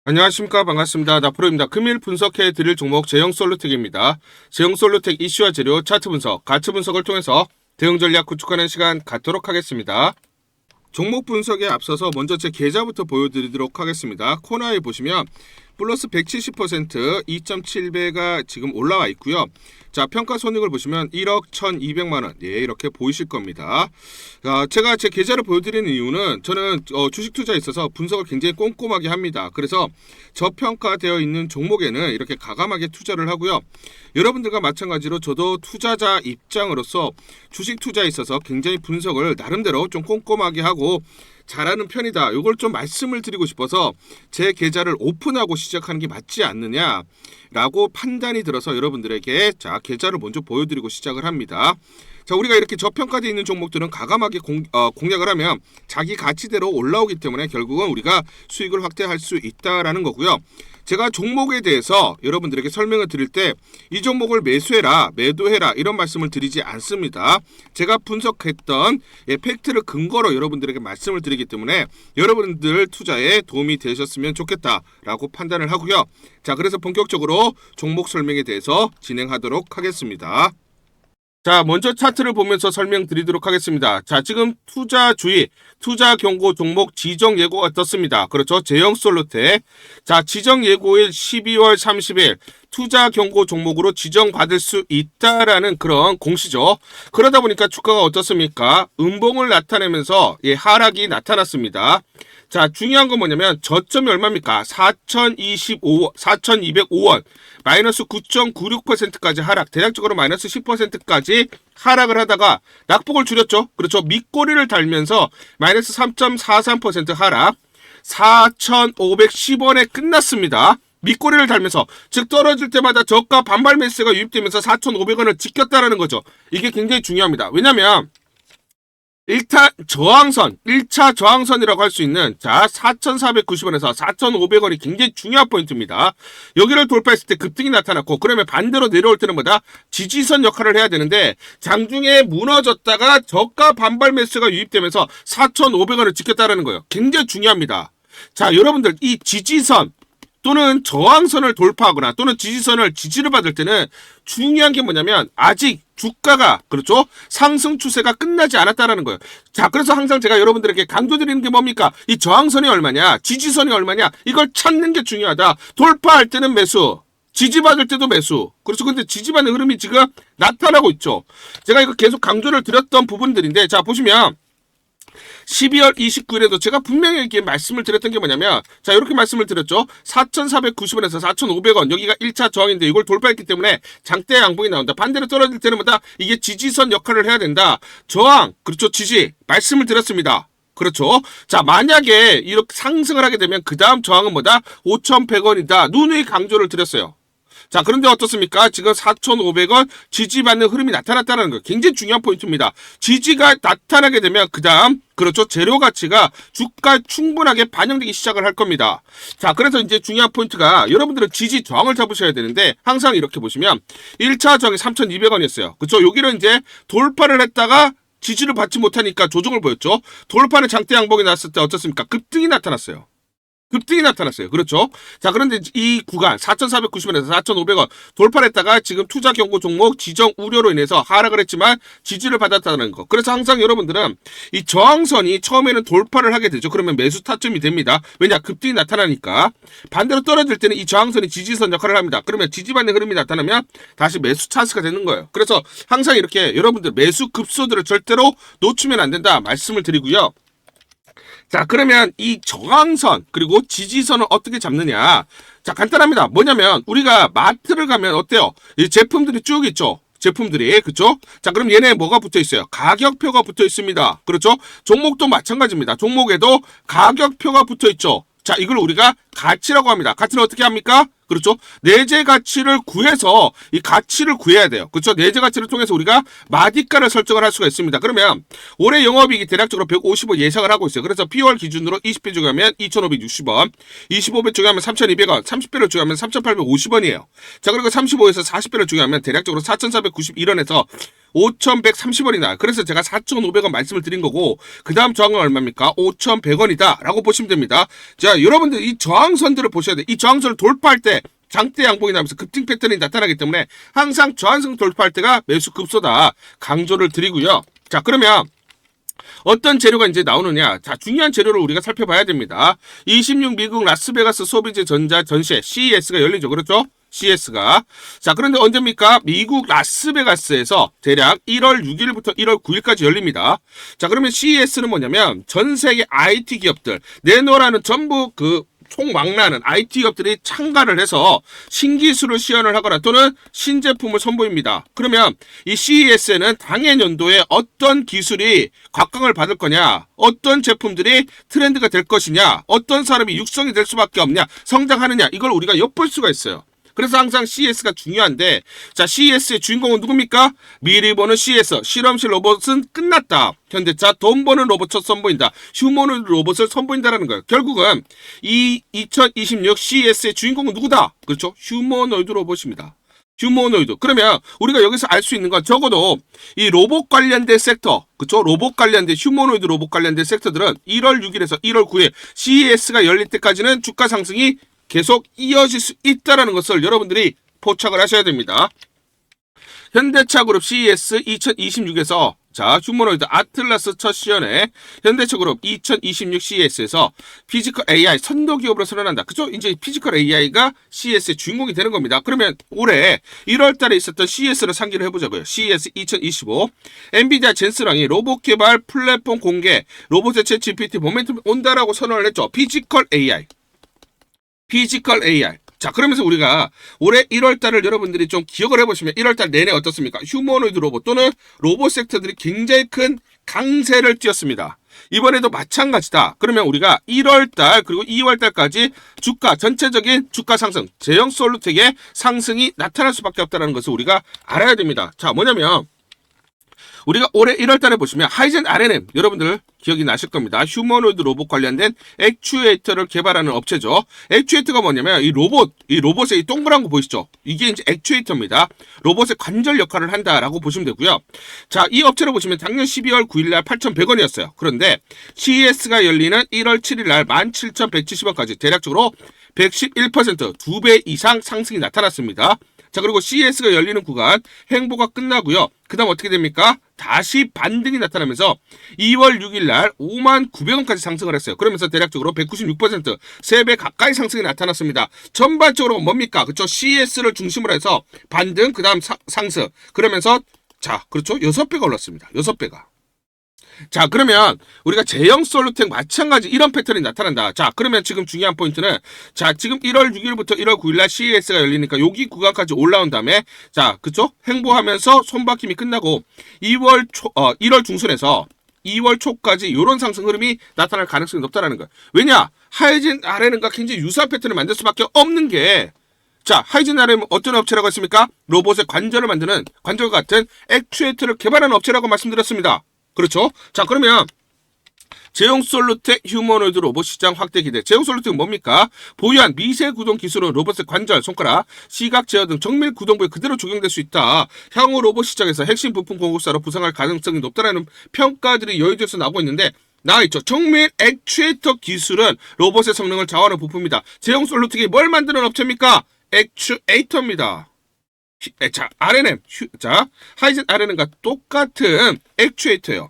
안녕하십니까. 반갑습니다. 나프로입니다. 금일 분석해 드릴 종목 제형솔루텍입니다. 제형솔루텍 이슈와 재료, 차트 분석, 가치 분석을 통해서 대응 전략 구축하는 시간 갖도록 하겠습니다. 종목 분석에 앞서서 먼저 제 계좌부터 보여드리도록 하겠습니다. 코너에 보시면 플러스 170% 2.7배가 지금 올라와 있고요. 자, 평가 손익을 보시면 1억 1,200만원. 예, 이렇게 보이실 겁니다. 제가 제 계좌를 보여드리는 이유는 저는 주식 투자에 있어서 분석을 굉장히 꼼꼼하게 합니다. 그래서 저평가되어 있는 종목에는 이렇게 가감하게 투자를 하고요. 여러분들과 마찬가지로 저도 투자자 입장으로서 주식 투자에 있어서 굉장히 분석을 나름대로 좀 꼼꼼하게 하고 잘하는 편이다. 이걸 좀 말씀을 드리고 싶어서 제 계좌를 오픈하고 시작하는 게 맞지 않느냐라고 판단이 들어서 여러분들에게 자 계좌를 먼저 보여드리고 시작을 합니다. 자, 우리가 이렇게 저평가되어 있는 종목들은 가감하게 공략을 하면 자기 가치대로 올라오기 때문에 결국은 우리가 수익을 확대할 수 있다라는 거고요. 제가 종목에 대해서 여러분들에게 설명을 드릴 때 이 종목을 매수해라, 매도해라 이런 말씀을 드리지 않습니다. 제가 분석했던 팩트를 근거로 여러분들에게 말씀을 드리기 때문에 여러분들 투자에 도움이 되셨으면 좋겠다라고 판단을 하고요. 자, 그래서 본격적으로 종목 설명에 대해서 진행하도록 하겠습니다. 자, 먼저 차트를 보면서 설명드리도록 하겠습니다. 자, 지금 투자주의, 투자 경고 종목 지정 예고가 떴습니다. 그렇죠. 제형솔루텍. 자, 지정 예고일 12월 30일 투자 경고 종목으로 지정받을 수 있다라는 그런 공시죠. 그러다 보니까 주가가 어떻습니까? 음봉을 나타내면서 하락이 나타났습니다. 자, 중요한 건 뭐냐면 저점이 얼마입니까? 4,205원 마이너스 9.96%까지 하락, 대략적으로 마이너스 10%까지 하락을 하다가 낙폭을 줄였죠. 그렇죠. 밑꼬리를 달면서 마이너스 3.43% 하락, 4,510원에 끝났습니다. 밑꼬리를 달면서, 즉 떨어질 때마다 저가 반발 매수가 유입되면서 4,500원을 지켰다라는 거죠. 이게 굉장히 중요합니다. 왜냐면 1차 저항선이라고 할 수 있는 4,490원에서 4,500원이 굉장히 중요한 포인트입니다. 여기를 돌파했을 때 급등이 나타났고, 그러면 반대로 내려올 때는 뭐다? 지지선 역할을 해야 되는데 장중에 무너졌다가 저가 반발 매수가 유입되면서 4,500원을 지켰다는 거예요. 굉장히 중요합니다. 자, 여러분들 이 지지선 또는 저항선을 돌파하거나 또는 지지를 받을 때는 중요한 게 뭐냐면 아직 주가가 그렇죠 상승 추세가 끝나지 않았다라는 거예요. 자, 그래서 항상 제가 여러분들에게 강조드리는 게 뭡니까? 이 저항선이 얼마냐, 지지선이 얼마냐, 이걸 찾는 게 중요하다. 돌파할 때는 매수, 지지받을 때도 매수. 그렇죠. 근데 지지받는 흐름이 지금 나타나고 있죠. 제가 이거 계속 강조를 드렸던 부분들인데, 자 보시면 12월 29일에도 제가 분명히 이렇게 말씀을 드렸던 게 뭐냐면, 자, 이렇게 말씀을 드렸죠. 4,490원에서 4,500원, 여기가 1차 저항인데 이걸 돌파했기 때문에 장대 양봉이 나온다. 반대로 떨어질 때는 뭐다? 이게 지지선 역할을 해야 된다. 저항, 그렇죠. 지지, 말씀을 드렸습니다. 그렇죠. 자, 만약에 이렇게 상승을 하게 되면 그 다음 저항은 뭐다? 5,100원이다. 누누이 강조를 드렸어요. 자, 그런데 어떻습니까? 지금 4,500원 지지받는 흐름이 나타났다는 거예요. 굉장히 중요한 포인트입니다. 지지가 나타나게 되면 그 다음 그렇죠. 재료 가치가 주가에 충분하게 반영되기 시작을 할 겁니다. 자, 그래서 이제 중요한 포인트가 여러분들은 지지 저항을 잡으셔야 되는데, 항상 이렇게 보시면 1차 저항이 3,200원이었어요. 그렇죠. 여기를 이제 돌파를 했다가 지지를 받지 못하니까 조정을 보였죠. 돌파는 장대 양봉이 났을 때 어떻습니까? 급등이 나타났어요. 그렇죠. 자, 그런데 이 구간 4,490원에서 4,500원 돌파를 했다가 지금 투자 경고 종목 지정 우려로 인해서 하락을 했지만 지지를 받았다는 거. 그래서 항상 여러분들은 이 저항선이 처음에는 돌파를 하게 되죠. 그러면 매수 타점이 됩니다. 왜냐? 급등이 나타나니까. 반대로 떨어질 때는 이 저항선이 지지선 역할을 합니다. 그러면 지지받는 흐름이 나타나면 다시 매수 찬스가 되는 거예요. 그래서 항상 이렇게 여러분들 매수 급소들을 절대로 놓치면 안 된다 말씀을 드리고요. 자, 그러면 이 저항선 그리고 지지선을 어떻게 잡느냐? 자, 간단합니다. 뭐냐면 우리가 마트를 가면 어때요? 이 제품들이 쭉 있죠. 제품들이, 그렇죠? 자, 그럼 얘네 뭐가 붙어 있어요? 가격표가 붙어 있습니다. 그렇죠? 종목도 마찬가지입니다. 종목에도 가격표가 붙어 있죠. 자, 이걸 우리가 가치라고 합니다. 가치는 어떻게 합니까? 그렇죠? 내재 가치를 구해서 이 가치를 구해야 돼요. 그렇죠? 내재 가치를 통해서 우리가 마디가를 설정을 할 수가 있습니다. 그러면 올해 영업이익이 대략적으로 150원 예상을 하고 있어요. 그래서 P월 기준으로 20배 주가면 2,560원, 25배 주가면 3,200원, 30배를 주가면 3,850원이에요. 자, 그리고 35에서 40배를 주가면 대략적으로 4,491원에서 5,130원이나. 그래서 제가 4,500원 말씀을 드린 거고, 그 다음 저항은 얼마입니까? 5,100원이다 라고 보시면 됩니다. 자, 여러분들 이 저항 저항선들을 보셔야 돼. 이 저항선을 돌파할 때 장대 양봉이 나면서 급등 패턴이 나타나기 때문에 항상 저항선 돌파할 때가 매수 급소다 강조를 드리고요. 자, 그러면 어떤 재료가 이제 나오느냐. 자, 중요한 재료를 우리가 살펴봐야 됩니다. 26 미국 라스베가스 소비재 전자 전시회 CES가 열리죠. 그렇죠? CES가. 자, 그런데 언제입니까? 미국 라스베가스에서 대략 1월 6일부터 1월 9일까지 열립니다. 자, 그러면 CES는 뭐냐면 전 세계 IT 기업들, 내놓으라는 전부 총망라하는 IT 기업들이 참가를 해서 신기술을 시연을 하거나 또는 신제품을 선보입니다. 그러면 이 CES에는 당해 연도에 어떤 기술이 곽광을 받을 거냐, 어떤 제품들이 트렌드가 될 것이냐, 어떤 사람이 육성이 될 수밖에 없냐, 성장하느냐, 이걸 우리가 엿볼 수가 있어요. 그래서 항상 CES가 중요한데, 자, CES의 주인공은 누굽니까? 미리 보는 CES, 실험실 로봇은 끝났다. 현대차 돈 버는 로봇 첫 선보인다. 휴머노이드 로봇을 선보인다라는 거예요. 결국은 이 2026 CES의 주인공은 누구다? 그렇죠? 휴머노이드 로봇입니다. 휴머노이드. 그러면 우리가 여기서 알 수 있는 건 적어도 이 로봇 관련된 섹터, 그렇죠? 로봇 관련된 휴머노이드 로봇 관련된 섹터들은 1월 6일에서 1월 9일 CES가 열릴 때까지는 주가 상승이 계속 이어질 수 있다는 것을 여러분들이 포착을 하셔야 됩니다. 현대차 그룹 CES 2026에서 자, 휴머노이드 아틀라스 첫 시연에 현대차 그룹 2026 CES에서 피지컬 AI 선도 기업으로 선언한다. 그죠? 이제 피지컬 AI가 CES의 주인공이 되는 겁니다. 그러면 올해 1월 달에 있었던 CES를 상기를 해보자고요. CES 2025. 엔비디아 젠스랑이 로봇 개발 플랫폼 공개, 로봇의 챗 GPT 모멘텀이 온다라고 선언을 했죠. 피지컬 AI. 피지컬 AI. 자, 그러면서 우리가 올해 1월달을 여러분들이 좀 기억을 해보시면 1월달 내내 어떻습니까? 휴머노이드 로봇 또는 로봇 섹터들이 굉장히 큰 강세를 띄었습니다. 이번에도 마찬가지다. 그러면 우리가 1월달 그리고 2월달까지 주가 전체적인 주가 상승, 제형 솔루텍의 상승이 나타날 수밖에 없다는 것을 우리가 알아야 됩니다. 자, 뭐냐면 우리가 올해 1월달에 보시면 하이젠 R&M 여러분들 기억이 나실 겁니다. 휴머노이드 로봇 관련된 액추에이터를 개발하는 업체죠. 액추에이터가 뭐냐면 이 로봇의 이 동그란 거 보이시죠? 이게 이제 액추에이터입니다. 로봇의 관절 역할을 한다라고 보시면 되고요. 자, 이 업체를 보시면 작년 12월 9일날 8,100원이었어요. 그런데 CES가 열리는 1월 7일날 17,170원까지 대략적으로 111% 2배 이상 상승이 나타났습니다. 자, 그리고 CES가 열리는 구간 행보가 끝나고요. 그 다음 어떻게 됩니까? 다시 반등이 나타나면서 2월 6일날 59,900원까지 상승을 했어요. 그러면서 대략적으로 196% 3배 가까이 상승이 나타났습니다. 전반적으로 뭡니까? 그렇죠? CES를 중심으로 해서 반등, 그 다음 상승. 그러면서 자, 그렇죠? 6배가 올랐습니다. 6배가. 자, 그러면 우리가 제형 솔루텍 마찬가지 이런 패턴이 나타난다. 자, 그러면 지금 중요한 포인트는 자, 지금 1월 6일부터 1월 9일날 CES가 열리니까 여기 구간까지 올라온 다음에 자, 그쵸? 행보하면서 손바뀜이 끝나고 1월 중순에서 2월 초까지 이런 상승 흐름이 나타날 가능성이 높다는 거예요. 왜냐? 하이젠 RNM과 굉장히 유사한 패턴을 만들 수밖에 없는 게 자, 하이젠 RNM은 어떤 업체라고 했습니까? 로봇의 관절을 만드는 관절과 같은 액추에이터를 개발하는 업체라고 말씀드렸습니다. 그렇죠? 자, 그러면 제형 솔루텍 휴머노이드 로봇 시장 확대 기대. 제형 솔루텍은 뭡니까? 보유한 미세 구동 기술은 로봇의 관절, 손가락, 시각 제어 등 정밀 구동부에 그대로 적용될 수 있다. 향후 로봇 시장에서 핵심 부품 공급사로 부상할 가능성이 높다는 평가들이 여의도에서 나오고 있는데 나와있죠. 정밀 액추에이터 기술은 로봇의 성능을 좌우하는 부품입니다. 제형 솔루텍이 뭘 만드는 업체입니까? 액추에이터입니다. 자, RNM, 자, 하이젠 RNM과 똑같은 액추에이터예요.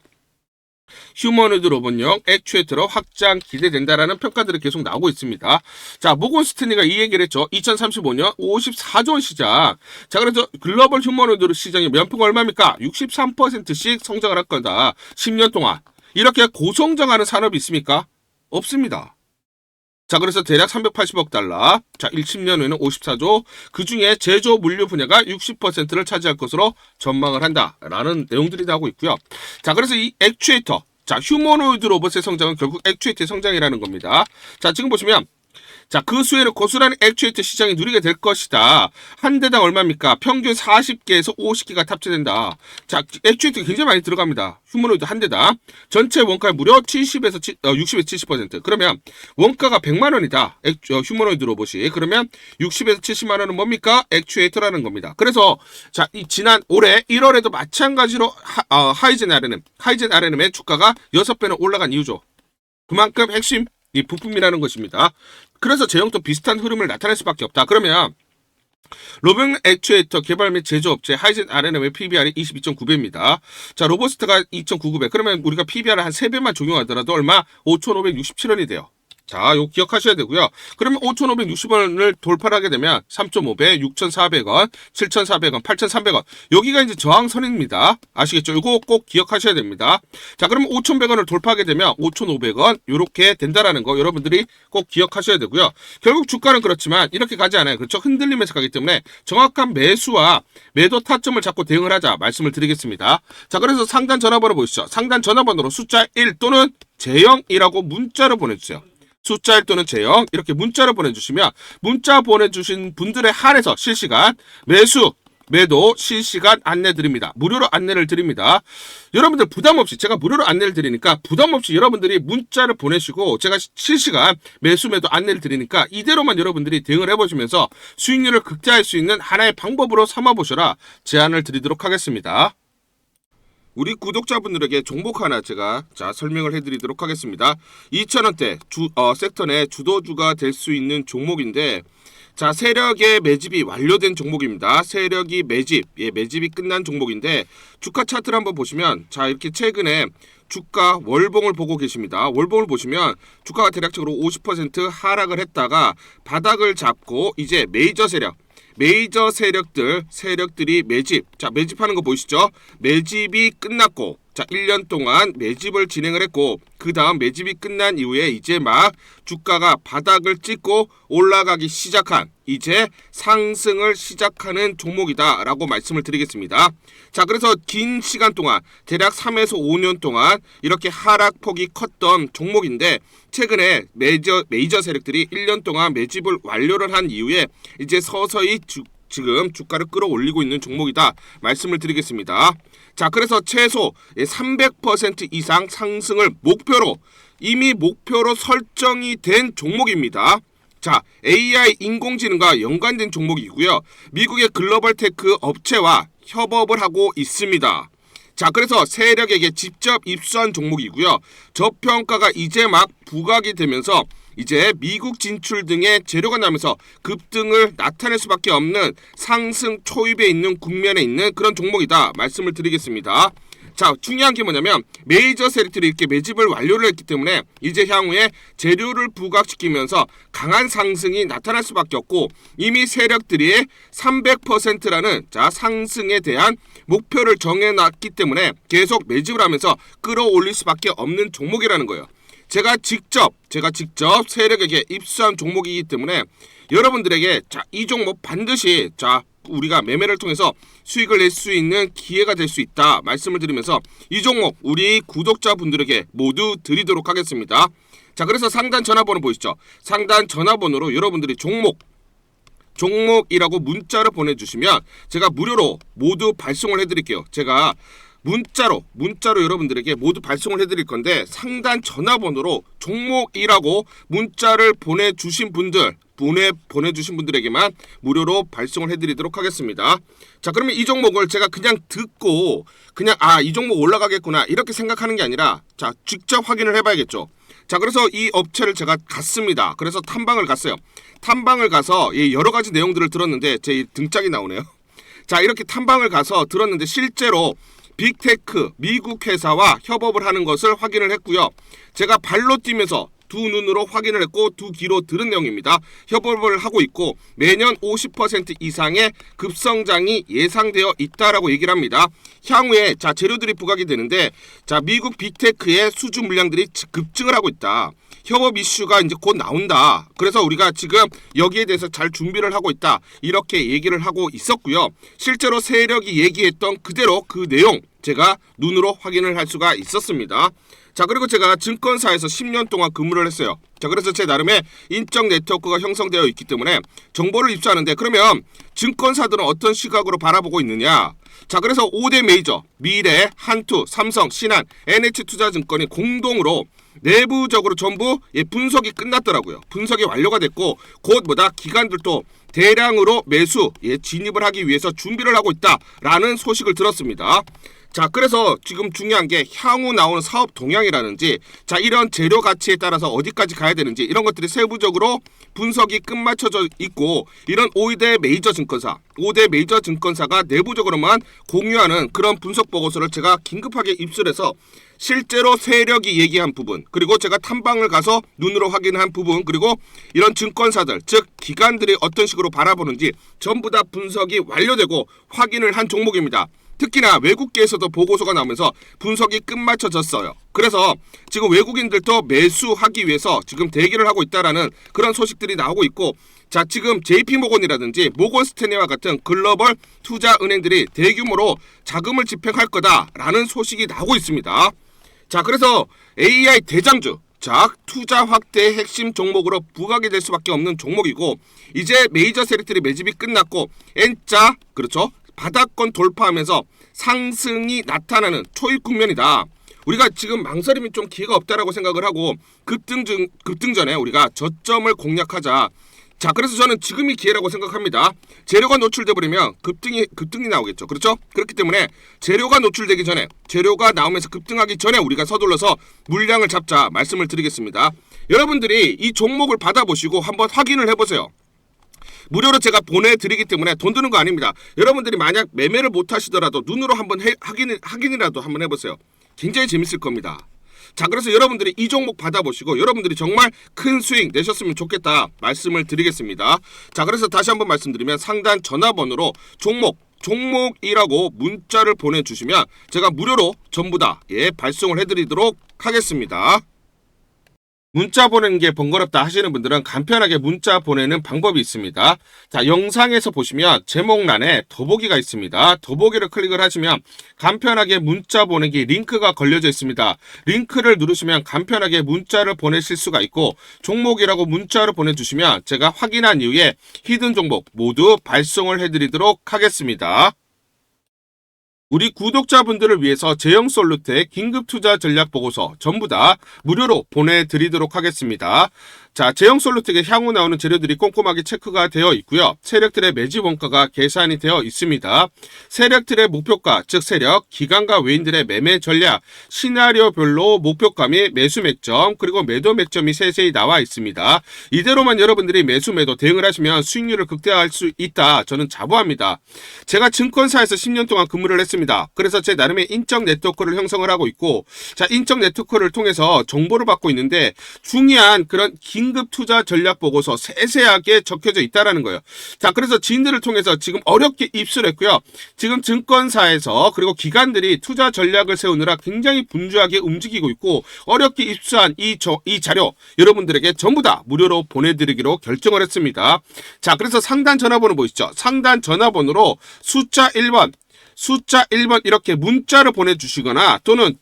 휴머노이드 로봇용 액추에이터로 확장 기대된다라는 평가들이 계속 나오고 있습니다. 자, 모건 스탠리가 이 얘기를 했죠. 2035년 54조 원 시장. 자, 그래서 글로벌 휴머노이드 시장의 연평 얼마입니까? 63%씩 성장을 할 거다. 10년 동안. 이렇게 고성장하는 산업이 있습니까? 없습니다. 자, 그래서 대략 380억 달러. 자, 10년 후에는 54조. 그 중에 제조 물류 분야가 60%를 차지할 것으로 전망을 한다라는 내용들이 나오고 있고요. 자, 그래서 이 액추에이터. 자, 휴머노이드 로봇의 성장은 결국 액추에이터의 성장이라는 겁니다. 자, 지금 보시면 자, 그 수혜를 고스란히 액추에이터 시장이 누리게 될 것이다. 한 대당 얼마입니까? 평균 40개에서 50개가 탑재된다. 자, 액추에이터 굉장히 많이 들어갑니다. 휴머노이드 한 대당. 전체 원가의 무려 60에서 70%. 그러면 원가가 100만 원이다. 휴머노이드 로봇이. 그러면 60에서 70만 원은 뭡니까? 액추에이터라는 겁니다. 그래서 자, 지난 올해 1월에도 마찬가지로 하이젠 RNM의 주가가 6배는 올라간 이유죠. 그만큼 핵심 이 부품이라는 것입니다. 그래서 제형도 비슷한 흐름을 나타낼 수밖에 없다. 그러면 로봇 액추에이터 개발 및 제조업체 하이젠 RNM의 PBR이 22.9배입니다. 자, 로보스트가 2.99배. 그러면 우리가 PBR을 한 3배만 적용하더라도 얼마? 5,567원이 돼요. 자, 요 기억하셔야 되고요. 그러면 5,560원을 돌파를 하게 되면 3.5배, 6,400원, 7,400원, 8,300원. 여기가 이제 저항선입니다. 아시겠죠? 이거 꼭 기억하셔야 됩니다. 자, 그러면 5,100원을 돌파하게 되면 5,500원 요렇게 된다라는 거 여러분들이 꼭 기억하셔야 되고요. 결국 주가는 그렇지만 이렇게 가지 않아요. 그렇죠? 흔들리면서 가기 때문에 정확한 매수와 매도 타점을 잡고 대응을 하자 말씀을 드리겠습니다. 자, 그래서 상단 전화번호 보시죠. 상단 전화번호로 숫자 1 또는 제0이라고 문자로 보내주세요. 숫자 1 또는 제형 이렇게 문자로 보내주시면 문자 보내주신 분들에 한해서 실시간 매수 매도 실시간 안내 드립니다. 무료로 안내를 드립니다. 여러분들 부담없이 제가 무료로 안내를 드리니까 부담없이 여러분들이 문자를 보내시고 제가 실시간 매수 매도 안내를 드리니까 이대로만 여러분들이 대응을 해보시면서 수익률을 극대화할 수 있는 하나의 방법으로 삼아보셔라 제안을 드리도록 하겠습니다. 우리 구독자분들에게 종목 하나 제가 설명을 해드리도록 하겠습니다. 2,000원대 섹터 내 주도주가 될 수 있는 종목인데 자, 세력의 매집이 완료된 종목입니다. 세력이 매집이 끝난 종목인데 주가 차트를 한번 보시면 자, 이렇게 최근에 주가 월봉을 보고 계십니다. 월봉을 보시면 주가가 대략적으로 50% 하락을 했다가 바닥을 잡고 이제 메이저 세력들이 매집하는 거 보이시죠? 매집이 끝났고 자, 1년 동안 매집을 진행을 했고 그 다음 매집이 끝난 이후에 이제 막 주가가 바닥을 찍고 올라가기 시작한 이제 상승을 시작하는 종목이다 라고 말씀을 드리겠습니다. 자, 그래서 긴 시간 동안 대략 3에서 5년 동안 이렇게 하락폭이 컸던 종목인데 최근에 메이저 세력들이 1년 동안 매집을 완료를 한 이후에 이제 서서히 지금 주가를 끌어올리고 있는 종목이다 말씀을 드리겠습니다. 자, 그래서 최소 300% 이상 상승을 이미 목표로 설정이 된 종목입니다. 자, AI 인공지능과 연관된 종목이고요. 미국의 글로벌 테크 업체와 협업을 하고 있습니다. 자, 그래서 세력에게 직접 입수한 종목이고요. 저평가가 이제 막 부각이 되면서 이제 미국 진출 등의 재료가 나면서 급등을 나타낼 수밖에 없는 상승 초입에 있는 국면에 있는 그런 종목이다 말씀을 드리겠습니다. 자, 중요한 게 뭐냐면 메이저 세력들이 이렇게 매집을 완료를 했기 때문에 이제 향후에 재료를 부각시키면서 강한 상승이 나타날 수밖에 없고 이미 세력들이 300%라는 상승에 대한 목표를 정해놨기 때문에 계속 매집을 하면서 끌어올릴 수밖에 없는 종목이라는 거예요. 제가 직접 세력에게 입수한 종목이기 때문에 여러분들에게 이 종목 반드시 우리가 매매를 통해서 수익을 낼 수 있는 기회가 될 수 있다 말씀을 드리면서 이 종목 우리 구독자분들에게 모두 드리도록 하겠습니다. 자, 그래서 상단 전화번호 보이시죠? 상단 전화번호로 여러분들이 종목이라고 문자를 보내주시면 제가 무료로 모두 발송을 해드릴게요. 제가 문자로 여러분들에게 모두 발송을 해드릴 건데 상단 전화번호로 종목이라고 문자를 보내주신 분들에게만 무료로 발송을 해드리도록 하겠습니다. 자, 그러면 이 종목을 제가 그냥 듣고 이 종목 올라가겠구나 이렇게 생각하는 게 아니라 직접 확인을 해봐야겠죠. 자, 그래서 이 업체를 제가 갔습니다. 그래서 탐방을 갔어요. 탐방을 가서 여러 가지 내용들을 들었는데 제 등짝이 나오네요. 자, 이렇게 탐방을 가서 들었는데 실제로 빅테크 미국 회사와 협업을 하는 것을 확인을 했고요. 제가 발로 뛰면서 두 눈으로 확인을 했고 두 귀로 들은 내용입니다. 협업을 하고 있고 매년 50% 이상의 급성장이 예상되어 있다라고 얘기를 합니다. 향후에 재료들이 부각이 되는데 미국 빅테크의 수주 물량들이 급증을 하고 있다. 협업 이슈가 이제 곧 나온다. 그래서 우리가 지금 여기에 대해서 잘 준비를 하고 있다. 이렇게 얘기를 하고 있었고요. 실제로 세력이 얘기했던 그대로 그 내용 제가 눈으로 확인을 할 수가 있었습니다. 자, 그리고 제가 증권사에서 10년 동안 근무를 했어요. 자, 그래서 제 나름의 인적 네트워크가 형성되어 있기 때문에 정보를 입수하는데 그러면 증권사들은 어떤 시각으로 바라보고 있느냐? 자, 그래서 5대 메이저 미래, 한투, 삼성, 신한, NH투자증권이 공동으로 내부적으로 전부 분석이 끝났더라고요. 분석이 완료가 됐고 곧 기관들도 대량으로 매수 진입을 하기 위해서 준비를 하고 있다라는 소식을 들었습니다. 자, 그래서 지금 중요한 게 향후 나오는 사업 동향이라든지 자, 이런 재료 가치에 따라서 어디까지 가야 되는지 이런 것들이 세부적으로 분석이 끝마쳐져 있고 이런 5대 메이저 증권사가 내부적으로만 공유하는 그런 분석 보고서를 제가 긴급하게 입수해서 실제로 세력이 얘기한 부분, 그리고 제가 탐방을 가서 눈으로 확인한 부분, 그리고 이런 증권사들, 즉 기관들이 어떤 식으로 바라보는지 전부 다 분석이 완료되고 확인을 한 종목입니다. 특히나 외국계에서도 보고서가 나오면서 분석이 끝마쳐졌어요. 그래서 지금 외국인들도 매수하기 위해서 지금 대기를 하고 있다라는 그런 소식들이 나오고 있고, 자, 지금 JP모건이라든지 모건스탠리와 같은 글로벌 투자 은행들이 대규모로 자금을 집행할 거다라는 소식이 나오고 있습니다. 자, 그래서 AI 대장주, 자, 투자 확대의 핵심 종목으로 부각이 될 수밖에 없는 종목이고, 이제 메이저 세력들이 매집이 끝났고 N자, 그렇죠, 바닥권 돌파하면서 상승이 나타나는 초입 국면이다. 우리가 지금 망설임이 좀 기회가 없다라고 생각을 하고 급등 전에 우리가 저점을 공략하자. 자, 그래서 저는 지금이 기회라고 생각합니다. 재료가 노출돼 버리면 급등이 나오겠죠. 그렇죠? 그렇기 때문에 재료가 노출되기 전에, 재료가 나오면서 급등하기 전에 우리가 서둘러서 물량을 잡자 말씀을 드리겠습니다. 여러분들이 이 종목을 받아보시고 한번 확인을 해보세요. 무료로 제가 보내드리기 때문에 돈 드는 거 아닙니다. 여러분들이 만약 매매를 못 하시더라도 눈으로 한번 확인이라도 한번 해보세요. 굉장히 재밌을 겁니다. 자, 그래서 여러분들이 이 종목 받아보시고 여러분들이 정말 큰 수익 내셨으면 좋겠다 말씀을 드리겠습니다. 자, 그래서 다시 한번 말씀드리면 상단 전화번호로 종목이라고 문자를 보내주시면 제가 무료로 전부 다 발송을 해드리도록 하겠습니다. 문자 보내는 게 번거롭다 하시는 분들은 간편하게 문자 보내는 방법이 있습니다. 자, 영상에서 보시면 제목란에 더보기가 있습니다. 더보기를 클릭을 하시면 간편하게 문자 보내기 링크가 걸려져 있습니다. 링크를 누르시면 간편하게 문자를 보내실 수가 있고, 종목이라고 문자를 보내주시면 제가 확인한 이후에 히든 종목 모두 발송을 해드리도록 하겠습니다. 우리 구독자분들을 위해서 제형솔루트의 긴급투자 전략 보고서 전부 다 무료로 보내드리도록 하겠습니다. 자, 제형솔루트에 향후 나오는 재료들이 꼼꼼하게 체크가 되어 있고요. 세력들의 매집 원가가 계산이 되어 있습니다. 세력들의 목표가, 즉 세력, 기관과 외인들의 매매 전략, 시나리오별로 목표가 및 매수 맥점, 그리고 매도 맥점이 세세히 나와 있습니다. 이대로만 여러분들이 매수 매도 대응을 하시면 수익률을 극대화할 수 있다. 저는 자부합니다. 제가 증권사에서 10년 동안 근무를 했습니다. 그래서 제 나름의 인적 네트워크를 형성을 하고 있고, 자, 인적 네트워크를 통해서 정보를 받고 있는데 중요한 그런 긴급 투자 전략 보고서 세세하게 적혀져 있다라는 거예요. 자, 그래서 지인들을 통해서 지금 어렵게 입수를 했고요. 지금 증권사에서 그리고 기관들이 투자 전략을 세우느라 굉장히 분주하게 움직이고 있고, 어렵게 입수한 이 자료 여러분들에게 전부 다 무료로 보내드리기로 결정을 했습니다. 자, 그래서 상단 전화번호 보이시죠? 상단 전화번호로 숫자 1번 이렇게 문자를 보내주시거나 또는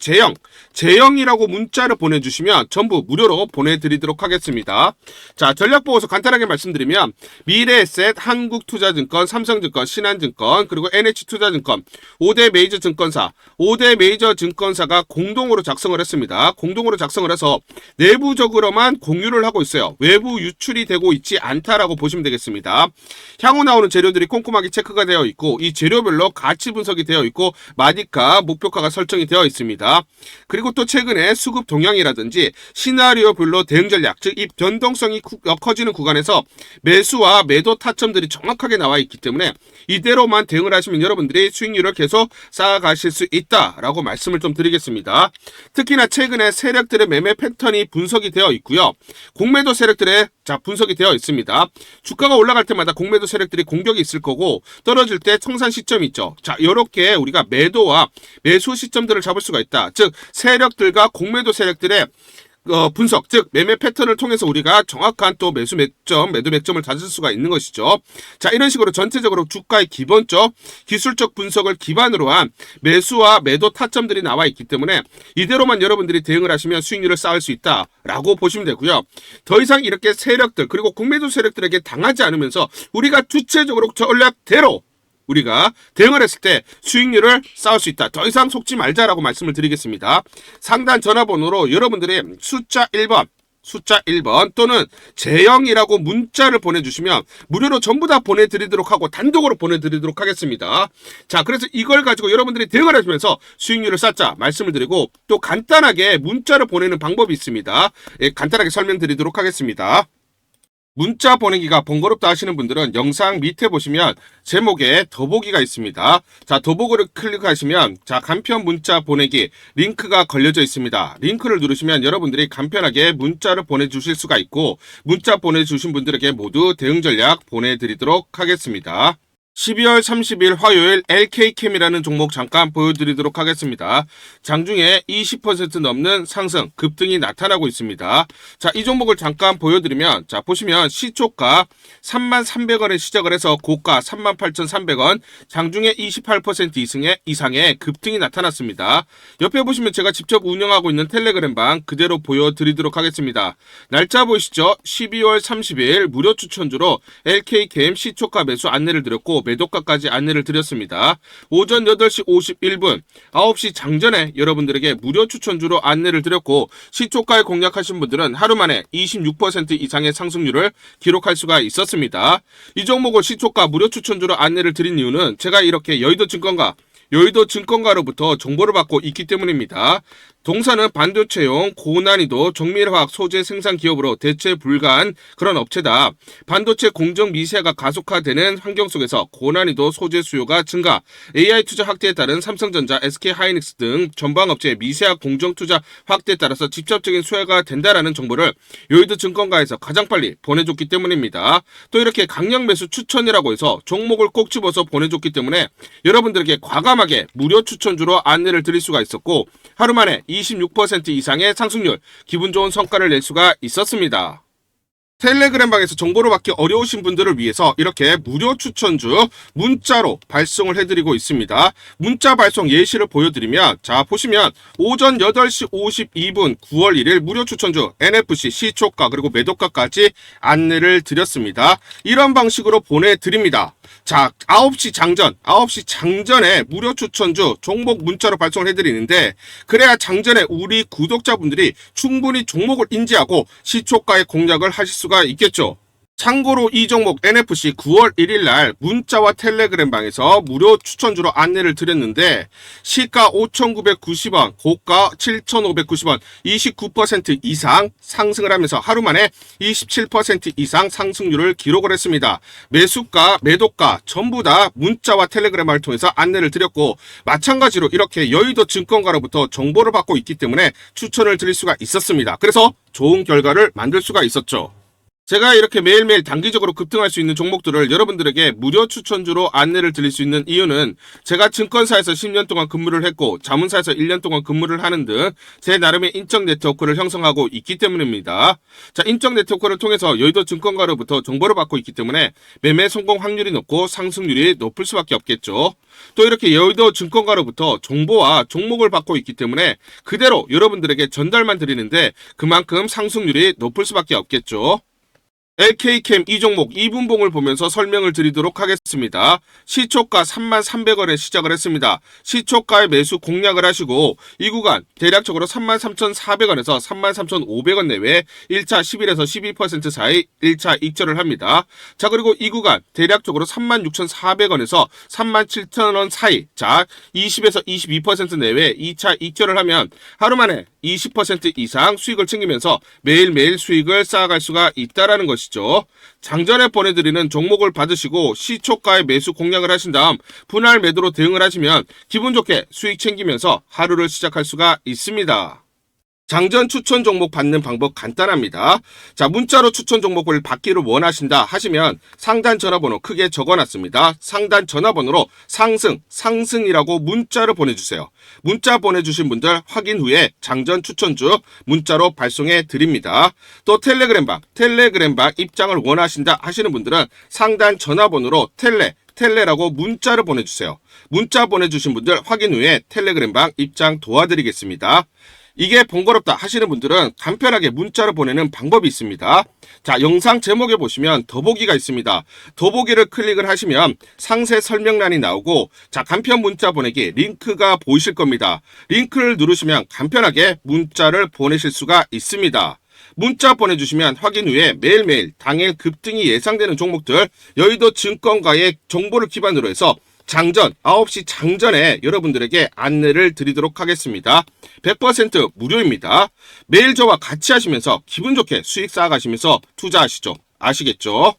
제형이라고 문자를 보내주시면 전부 무료로 보내드리도록 하겠습니다. 자, 전략보고서 간단하게 말씀드리면 미래에셋, 한국투자증권, 삼성증권, 신한증권, 그리고 NH투자증권 5대 메이저 증권사가 공동으로 작성을 했습니다. 공동으로 작성을 해서 내부적으로만 공유를 하고 있어요. 외부 유출이 되고 있지 않다라고 보시면 되겠습니다. 향후 나오는 재료들이 꼼꼼하게 체크가 되어 있고, 이 재료별로 가치 분석이 되어 있고 마디가, 목표가가 설정이 되어 있습니다. 그리고 또 최근에 수급 동향이라든지 시나리오별로 대응 전략, 즉 이 변동성이 커지는 구간에서 매수와 매도 타점들이 정확하게 나와 있기 때문에 이대로만 대응을 하시면 여러분들이 수익률을 계속 쌓아가실 수 있다라고 말씀을 좀 드리겠습니다. 특히나 최근에 세력들의 매매 패턴이 분석이 되어 있고요. 공매도 세력들의 분석이 되어 있습니다. 주가가 올라갈 때마다 공매도 세력들이 공격이 있을 거고, 떨어질 때 청산 시점이 있죠. 자, 이렇게 우리가 매도와 매수 시점들을 잡을 수가 있다. 즉 세력들과 공매도 세력들의 분석, 즉 매매 패턴을 통해서 우리가 정확한 또 매수 맥점, 매도 맥점을 찾을 수가 있는 것이죠. 자, 이런 식으로 전체적으로 주가의 기본적, 기술적 분석을 기반으로 한 매수와 매도 타점들이 나와 있기 때문에 이대로만 여러분들이 대응을 하시면 수익률을 쌓을 수 있다라고 보시면 되고요. 더 이상 이렇게 세력들, 그리고 공매도 세력들에게 당하지 않으면서 우리가 주체적으로 전략대로 우리가 대응을 했을 때 수익률을 쌓을 수 있다. 더 이상 속지 말자라고 말씀을 드리겠습니다. 상단 전화번호로 여러분들이 숫자 1번 숫자 1번 또는 재영이라고 문자를 보내주시면 무료로 전부 다 보내드리도록 하고 단독으로 보내드리도록 하겠습니다. 자, 그래서 이걸 가지고 여러분들이 대응을 하시면서 수익률을 쌓자 말씀을 드리고 또 간단하게 문자를 보내는 방법이 있습니다. 예, 간단하게 설명드리도록 하겠습니다. 문자 보내기가 번거롭다 하시는 분들은 영상 밑에 보시면 제목에 더보기가 있습니다. 자, 더보기를 클릭하시면 자, 간편 문자 보내기 링크가 걸려져 있습니다. 링크를 누르시면 여러분들이 간편하게 문자를 보내주실 수가 있고 문자 보내주신 분들에게 모두 대응 전략 보내드리도록 하겠습니다. 12월 30일 화요일 LK캠이라는 종목 잠깐 보여드리도록 하겠습니다. 장중에 20% 넘는 상승, 급등이 나타나고 있습니다. 자, 이 종목을 잠깐 보여드리면 자, 보시면 시초가 33,300원에 시작을 해서 고가 38,300원, 장중에 28% 이상의 급등이 나타났습니다. 옆에 보시면 제가 직접 운영하고 있는 텔레그램방 그대로 보여드리도록 하겠습니다. 날짜 보이시죠? 12월 30일 무료 추천주로 LK캠 시초가 매수 안내를 드렸고 매도가까지 안내를 드렸습니다. 오전 8시 51분 9시 장전에 여러분들에게 무료 추천주로 안내를 드렸고 시초가에 공략하신 분들은 하루 만에 26% 이상의 상승률을 기록할 수가 있었습니다. 이 종목을 시초가 무료 추천주로 안내를 드린 이유는 제가 이렇게 여의도증권가로부터 정보를 받고 있기 때문입니다. 동사는 반도체용 고난이도 정밀화학 소재 생산 기업으로 대체 불가한 그런 업체다. 반도체 공정 미세화가 가속화되는 환경 속에서 고난이도 소재 수요가 증가, AI 투자 확대에 따른 삼성전자, SK하이닉스 등 전방업체의 미세화 공정 투자 확대에 따라서 직접적인 수혜가 된다라는 정보를 여의도증권가에서 가장 빨리 보내줬기 때문입니다. 또 이렇게 강력 매수 추천이라고 해서 종목을 꼭 집어서 보내줬기 때문에 여러분들에게 과감하게 무료 추천주로 안내를 드릴 수가 있었고 하루 만에 26% 이상의 상승률, 기분 좋은 성과를 낼 수가 있었습니다. 텔레그램방에서 정보를 받기 어려우신 분들을 위해서 이렇게 무료 추천주 문자로 발송을 해드리고 있습니다. 문자 발송 예시를 보여드리면 자, 보시면 오전 8시 52분 9월 1일 무료 추천주 NFC 시초가 그리고 매도가까지 안내를 드렸습니다. 이런 방식으로 보내드립니다. 자, 9시 장전에 무료 추천주 종목 문자로 발송을 해드리는데 그래야 장전에 우리 구독자분들이 충분히 종목을 인지하고 시초가의 공략을 하실 수가 있겠죠. 참고로 이 종목 NFC 9월 1일 날 문자와 텔레그램방에서 무료 추천주로 안내를 드렸는데 시가 5,990원, 고가 7,590원, 29% 이상 상승을 하면서 하루 만에 27% 이상 상승률을 기록을 했습니다. 매수가, 매도가 전부 다 문자와 텔레그램을 통해서 안내를 드렸고 마찬가지로 이렇게 여의도 증권가로부터 정보를 받고 있기 때문에 추천을 드릴 수가 있었습니다. 그래서 좋은 결과를 만들 수가 있었죠. 제가 이렇게 매일매일 단기적으로 급등할 수 있는 종목들을 여러분들에게 무료 추천주로 안내를 드릴 수 있는 이유는 제가 증권사에서 10년 동안 근무를 했고 자문사에서 1년 동안 근무를 하는 등 제 나름의 인적 네트워크를 형성하고 있기 때문입니다. 자, 인적 네트워크를 통해서 여의도 증권가로부터 정보를 받고 있기 때문에 매매 성공 확률이 높고 상승률이 높을 수밖에 없겠죠. 또 이렇게 여의도 증권가로부터 정보와 종목을 받고 있기 때문에 그대로 여러분들에게 전달만 드리는데 그만큼 상승률이 높을 수밖에 없겠죠. LK캠 이 종목 2분봉을 보면서 설명을 드리도록 하겠습니다. 시초가 33,300원에 시작을 했습니다. 시초가의 매수 공략을 하시고 이 구간 대략적으로 33,400원에서 33,500원 내외 1차 11에서 12% 사이 1차 익절을 합니다. 자, 그리고 이 구간 대략적으로 36,400원에서 37,000원 사이 자 20에서 22% 내외 2차 익절을 하면 하루 만에 20% 이상 수익을 챙기면서 매일매일 수익을 쌓아갈 수가 있다는 것이죠. 장전에 보내드리는 종목을 받으시고 시초가의 매수 공략을 하신 다음 분할 매도로 대응을 하시면 기분 좋게 수익 챙기면서 하루를 시작할 수가 있습니다. 장전 추천 종목 받는 방법 간단합니다. 자, 문자로 추천 종목을 받기를 원하신다 하시면 상단 전화번호 크게 적어놨습니다. 상단 전화번호로 상승이라고 문자를 보내주세요. 문자 보내주신 분들 확인 후에 장전 추천주 문자로 발송해 드립니다. 또 텔레그램방 입장을 원하신다 하시는 분들은 상단 전화번호로 텔레라고 문자를 보내주세요. 문자 보내주신 분들 확인 후에 텔레그램방 입장 도와드리겠습니다. 이게 번거롭다 하시는 분들은 간편하게 문자로 보내는 방법이 있습니다. 자, 영상 제목에 보시면 더보기가 있습니다. 더보기를 클릭을 하시면 상세 설명란이 나오고 자, 간편 문자 보내기 링크가 보이실 겁니다. 링크를 누르시면 간편하게 문자를 보내실 수가 있습니다. 문자 보내주시면 확인 후에 매일매일 당일 급등이 예상되는 종목들 여의도 증권가의 정보를 기반으로 해서 장전 9시 장전에 여러분들에게 안내를 드리도록 하겠습니다. 100% 무료입니다. 매일 저와 같이 하시면서 기분 좋게 수익 쌓아가시면서 투자하시죠. 아시겠죠?